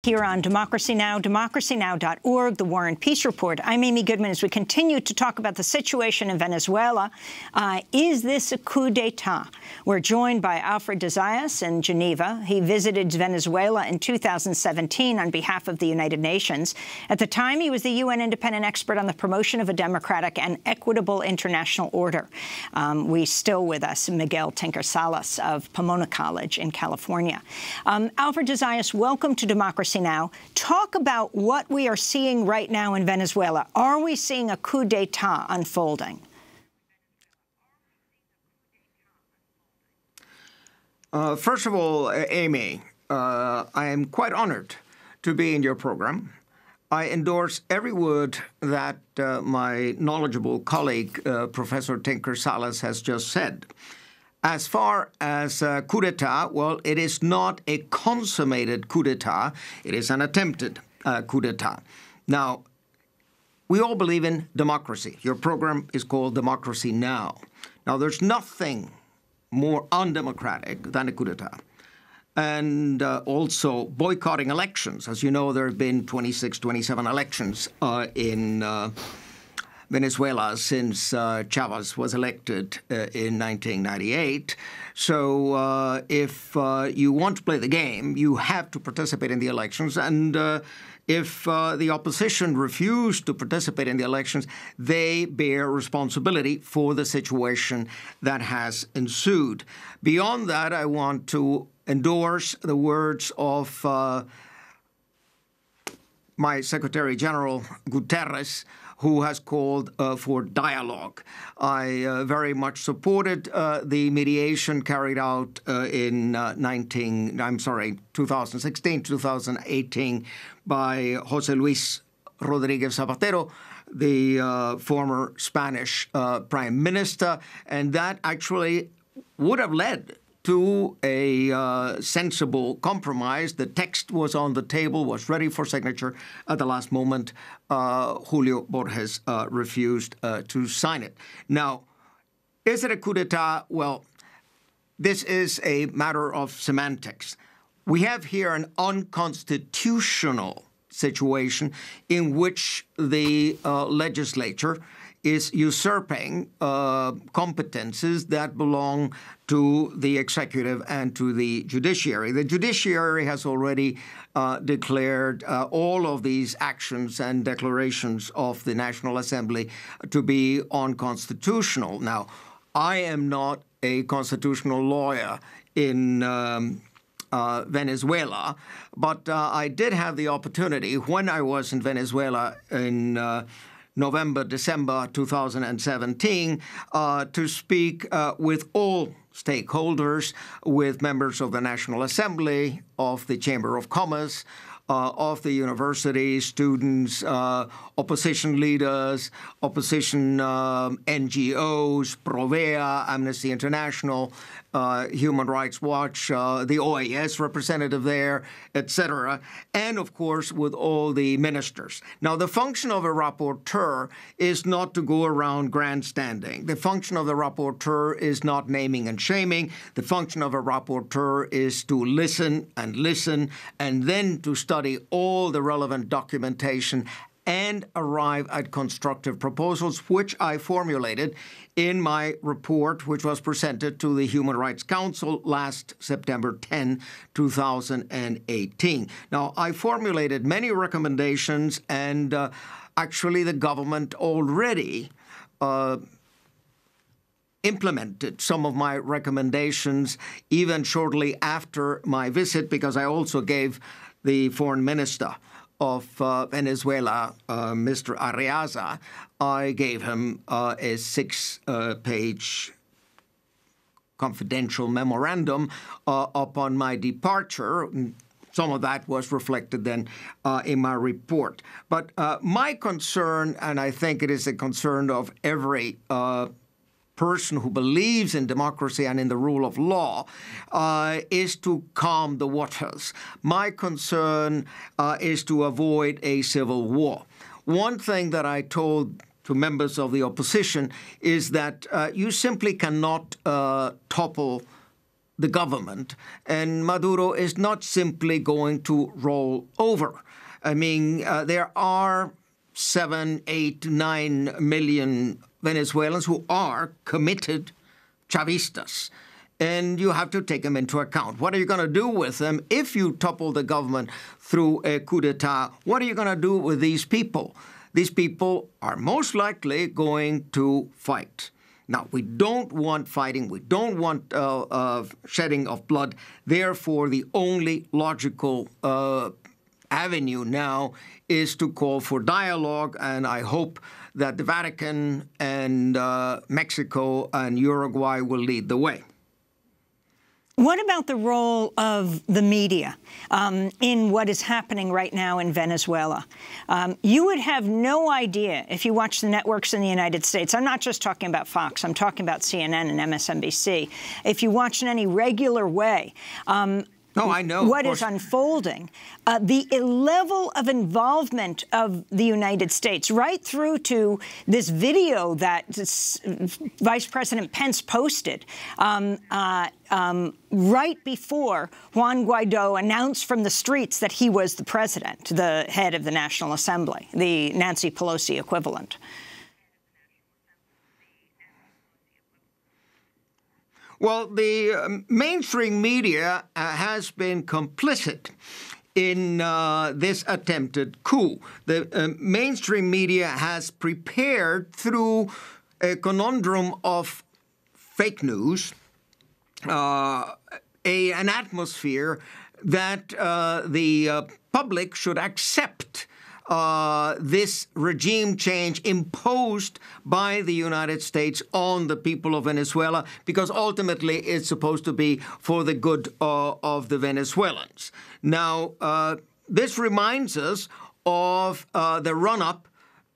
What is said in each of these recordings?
Here on Democracy Now!, democracynow.org, The War and Peace Report. I'm Amy Goodman as we continue to talk about the situation in Venezuela. Is this a coup d'etat? We're joined by Alfred de Zayas in Geneva. He visited Venezuela in 2017 on behalf of the United Nations. At the time, he was the UN independent expert on the promotion of a democratic and equitable international order. We still with us, Miguel Tinker Salas of Pomona College in California. Alfred de Zayas, welcome to Democracy Now! Talk about what we are seeing right now in Venezuela. Are we seeing a coup d'etat unfolding? First of all, Amy, I am quite honored to be in your program. I endorse every word that my knowledgeable colleague, Professor Tinker Salas, has just said. As far as coup d'etat, well, it is not a consummated coup d'etat. It is an attempted coup d'etat. Now, we all believe in democracy. Your program is called Democracy Now! Now, there's nothing more undemocratic than a coup d'etat. And also boycotting elections. As you know, there have been 26, 27 elections in Venezuela since Chavez was elected in 1998. So if you want to play the game, you have to participate in the elections. And if the opposition refused to participate in the elections, they bear responsibility for the situation that has ensued. Beyond that, I want to endorse the words of my Secretary General Guterres, who has called for dialogue. I very much supported the mediation carried out in 2016, 2018 by José Luis Rodríguez Zapatero, the former Spanish Prime Minister, and that actually would have led to a sensible compromise. The text was on the table, was ready for signature. At the last moment, Julio Borges refused to sign it. Now, is it a coup d'etat? Well, this is a matter of semantics. We have here an unconstitutional situation in which the legislature is usurping competences that belong to the executive and to the judiciary. The judiciary has already declared all of these actions and declarations of the National Assembly to be unconstitutional. Now, I am not a constitutional lawyer in Venezuela, but I did have the opportunity when I was in Venezuela in November, December 2017, to speak with all stakeholders, with members of the National Assembly, of the Chamber of Commerce, of the university, students, opposition leaders, opposition NGOs, Provea, Amnesty International, Human Rights Watch, the OAS representative there, etc., and, of course, with all the ministers. Now, the function of a rapporteur is not to go around grandstanding. The function of the rapporteur is not naming and shaming. The function of a rapporteur is to listen and then to study all the relevant documentation and arrive at constructive proposals, which I formulated in my report, which was presented to the Human Rights Council last September 10, 2018. Now, I formulated many recommendations, and actually the government already implemented some of my recommendations even shortly after my visit, because I also gave the foreign minister of Venezuela, Mr. Arriaza, I gave him a 6-page confidential memorandum upon my departure. Some of that was reflected then in my report. But my concern, and I think it is a concern of every person who believes in democracy and in the rule of law, is to calm the waters. My concern is to avoid a civil war. One thing that I told to members of the opposition is that you simply cannot topple the government, and Maduro is not simply going to roll over. I mean, there are 7, 8, 9 million Venezuelans who are committed Chavistas, and you have to take them into account. What are you going to do with them if you topple the government through a coup d'etat? What are you going to do with these people? These people are most likely going to fight. Now, we don't want fighting. We don't want shedding of blood. Therefore, the only logical avenue now is to call for dialogue, and I hope that the Vatican and Mexico and Uruguay will lead the way. What about the role of the media in what is happening right now in Venezuela? You would have no idea if you watch the networks in the United States. I'm not just talking about Fox. I'm talking about CNN and MSNBC. If you watch in any regular way, I know what is unfolding, the level of involvement of the United States, right through to this video that Vice President Pence posted right before Juan Guaido announced from the streets that he was the president, the head of the National Assembly, the Nancy Pelosi equivalent. Well, the mainstream media has been complicit in this attempted coup. The mainstream media has prepared through a conundrum of fake news, an atmosphere that the public should accept this regime change imposed by the United States on the people of Venezuela, because ultimately it's supposed to be for the good of the Venezuelans. Now, this reminds us of the run-up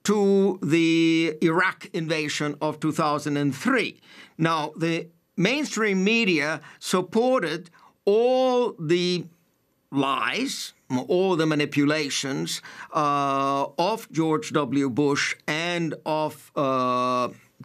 to the Iraq invasion of 2003. Now, the mainstream media supported all the lies, all the manipulations of George W. Bush and of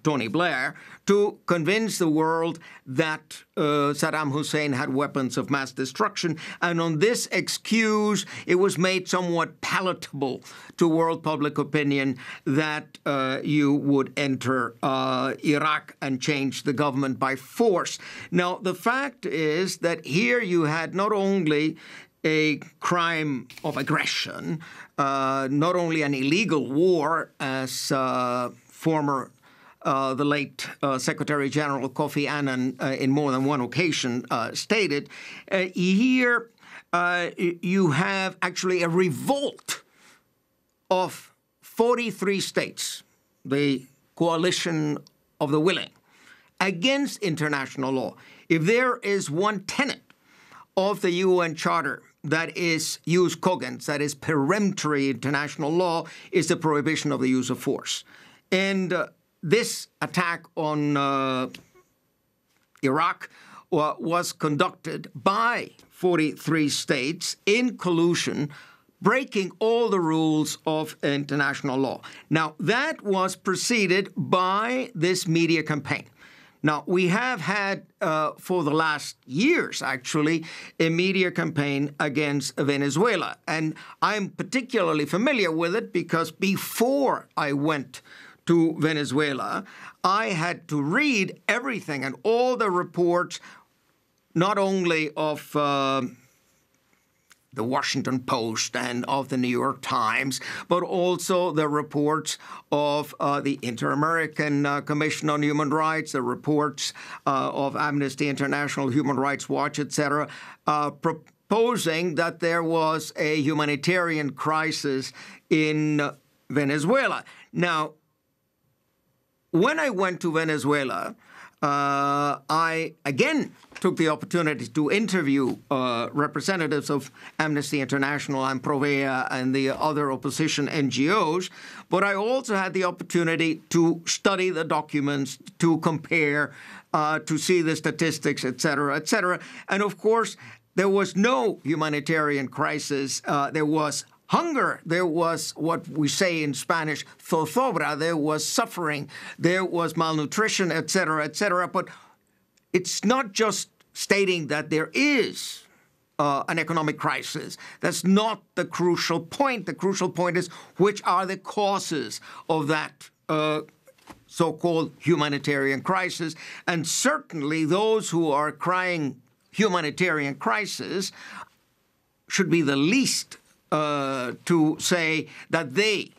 Tony Blair to convince the world that Saddam Hussein had weapons of mass destruction. And on this excuse, it was made somewhat palatable to world public opinion that you would enter Iraq and change the government by force. Now, the fact is that here you had not only a crime of aggression, not only an illegal war, as the late Secretary General Kofi Annan in more than one occasion stated. Here you have actually a revolt of 43 states, the coalition of the willing, against international law. If there is one tenet of the UN Charter that is jus cogens, that is peremptory international law, is the prohibition of the use of force. And this attack on Iraq was conducted by 43 states in collusion, breaking all the rules of international law. Now, that was preceded by this media campaign. Now, we have had, for the last years, actually, a media campaign against Venezuela. And I'm particularly familiar with it because before I went to Venezuela, I had to read everything and all the reports, not only of the Washington Post and of the New York Times, but also the reports of the Inter-American Commission on Human Rights, the reports of Amnesty International, Human Rights Watch, etc., proposing that there was a humanitarian crisis in Venezuela. Now, when I went to Venezuela, I again took the opportunity to interview representatives of Amnesty International and Provea and the other opposition NGOs, but I also had the opportunity to study the documents, to compare, to see the statistics, et cetera, et cetera. And of course, there was no humanitarian crisis. There was hunger. There was what we say in Spanish, zozobra. There was suffering. There was malnutrition, et cetera, et cetera. But it's not just stating that there is an economic crisis. That's not the crucial point. The crucial point is which are the causes of that so-called humanitarian crisis. And certainly those who are crying humanitarian crisis should be the least to say that they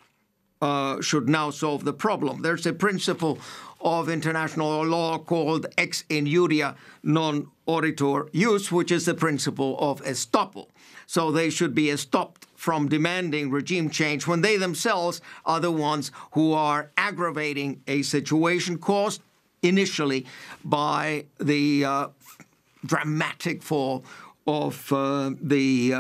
should now solve the problem. There's a principle of international law called ex injuria non oritur jus, which is the principle of estoppel. So they should be stopped from demanding regime change when they themselves are the ones who are aggravating a situation caused initially by the dramatic fall of the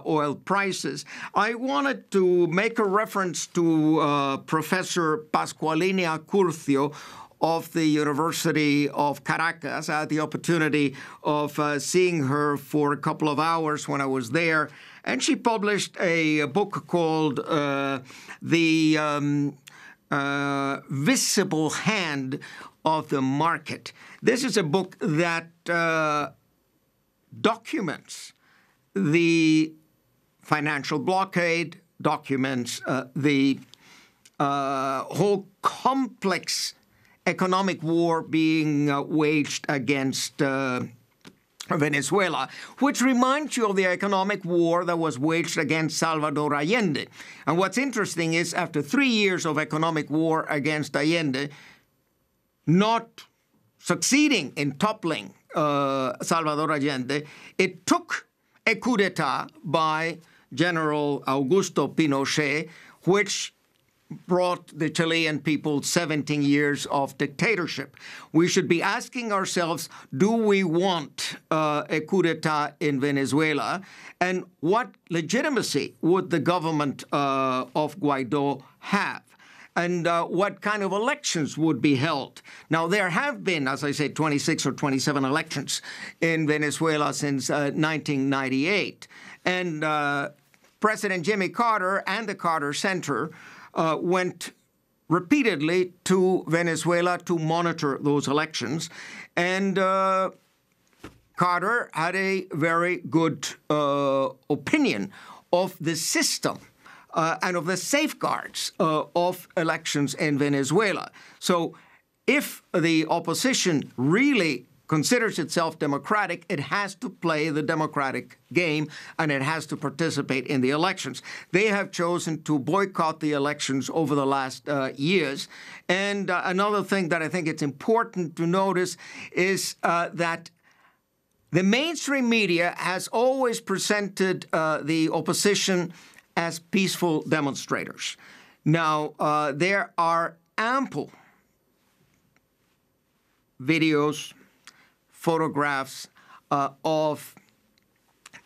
oil prices. I wanted to make a reference to Professor Pascualina Curcio of the University of Caracas. I had the opportunity of seeing her for a couple of hours when I was there, and she published a book called The Visible Hand of the Market. This is a book that documents the financial blockade, documents the whole complex economic war being waged against Venezuela, which reminds you of the economic war that was waged against Salvador Allende. And what's interesting is after 3 years of economic war against Allende, not succeeding in toppling Salvador Allende, it took a coup d'etat by General Augusto Pinochet, which brought the Chilean people 17 years of dictatorship. We should be asking ourselves, do we want a coup d'etat in Venezuela? And what legitimacy would the government of Guaido have? And what kind of elections would be held? Now, there have been, as I say, 26 or 27 elections in Venezuela since 1998. And President Jimmy Carter and the Carter Center went repeatedly to Venezuela to monitor those elections. And Carter had a very good opinion of the system and of the safeguards of elections in Venezuela. So if the opposition really considers itself democratic, it has to play the democratic game and it has to participate in the elections. They have chosen to boycott the elections over the last years. And another thing that I think it's important to notice is that the mainstream media has always presented the opposition as peaceful demonstrators. Now, there are ample videos, photographs of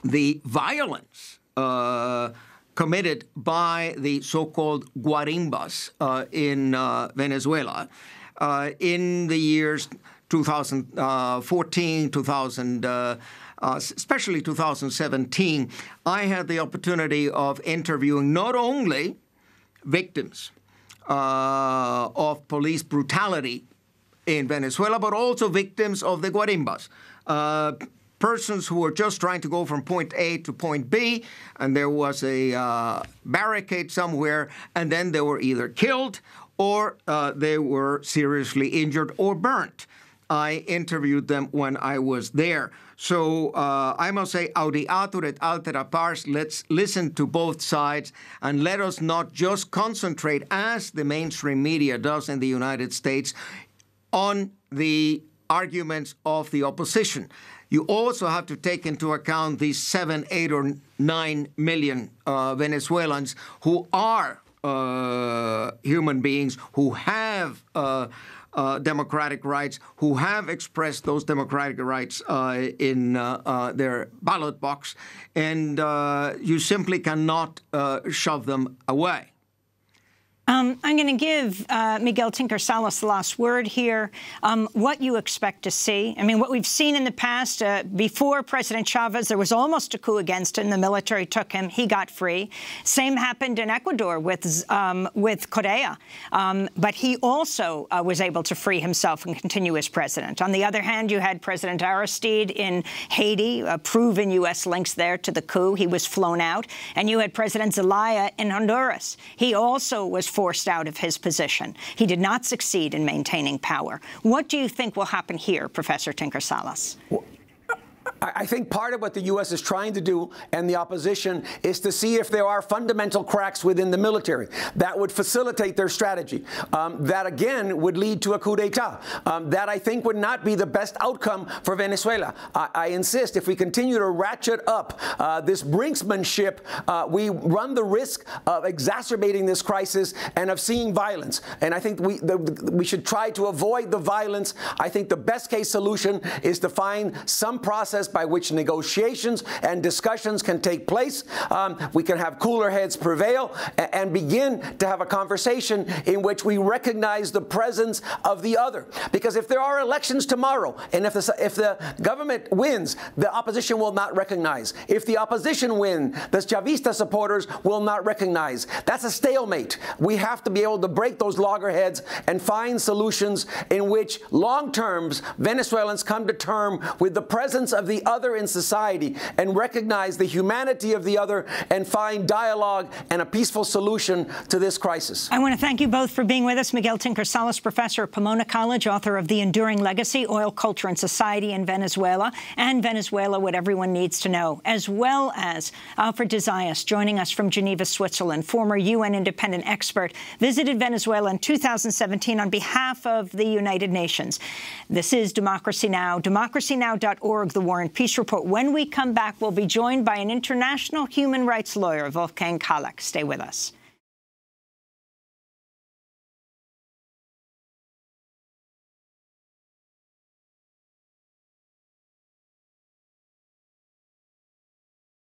the violence committed by the so-called guarimbas in Venezuela in the years 2014, especially 2017. I had the opportunity of interviewing not only victims of police brutality in Venezuela, but also victims of the guarimbas, persons who were just trying to go from point A to point B, and there was a barricade somewhere, and then they were either killed or they were seriously injured or burnt. I interviewed them when I was there. So I must say, audiatur et altera pars, let's listen to both sides and let us not just concentrate, as the mainstream media does in the United States, on the arguments of the opposition. You also have to take into account these 7, 8, or 9 million Venezuelans who are human beings, who have democratic rights, who have expressed those democratic rights in their ballot box, and you simply cannot shove them away. I'm going to give Miguel Tinker-Salas the last word here. What you expect to see? I mean, what we've seen in the past, before President Chavez, there was almost a coup against him. The military took him. He got free. Same happened in Ecuador with Correa. But he also was able to free himself and continue as president. On the other hand, you had President Aristide in Haiti, proven U.S. links there to the coup. He was flown out. And you had President Zelaya in Honduras. He also was forced out of his position. He did not succeed in maintaining power. What do you think will happen here, Professor Tinker-Salas? Well, I think part of what the U.S. is trying to do, and the opposition, is to see if there are fundamental cracks within the military that would facilitate their strategy. That, again, would lead to a coup d'etat. That, I think, would not be the best outcome for Venezuela. I insist, if we continue to ratchet up this brinksmanship, we run the risk of exacerbating this crisis and of seeing violence. And I think we should try to avoid the violence. I think the best-case solution is to find some process by which negotiations and discussions can take place. We can have cooler heads prevail and begin to have a conversation in which we recognize the presence of the other. Because if there are elections tomorrow, and if the government wins, the opposition will not recognize. If the opposition wins, the Chavista supporters will not recognize. That's a stalemate. We have to be able to break those loggerheads and find solutions in which long-term Venezuelans come to terms with the presence of the other in society and recognize the humanity of the other and find dialogue and a peaceful solution to this crisis. I want to thank you both for being with us. Miguel Tinker-Salas, professor at Pomona College, author of The Enduring Legacy, Oil, Culture, and Society in Venezuela, and Venezuela, What Everyone Needs to Know, as well as Alfred de Zayas, joining us from Geneva, Switzerland, former UN independent expert, visited Venezuela in 2017 on behalf of the United Nations. This is Democracy Now!, democracynow.org, The War and Peace Report. When we come back, we'll be joined by an international human rights lawyer, Wolfgang Kalek. Stay with us.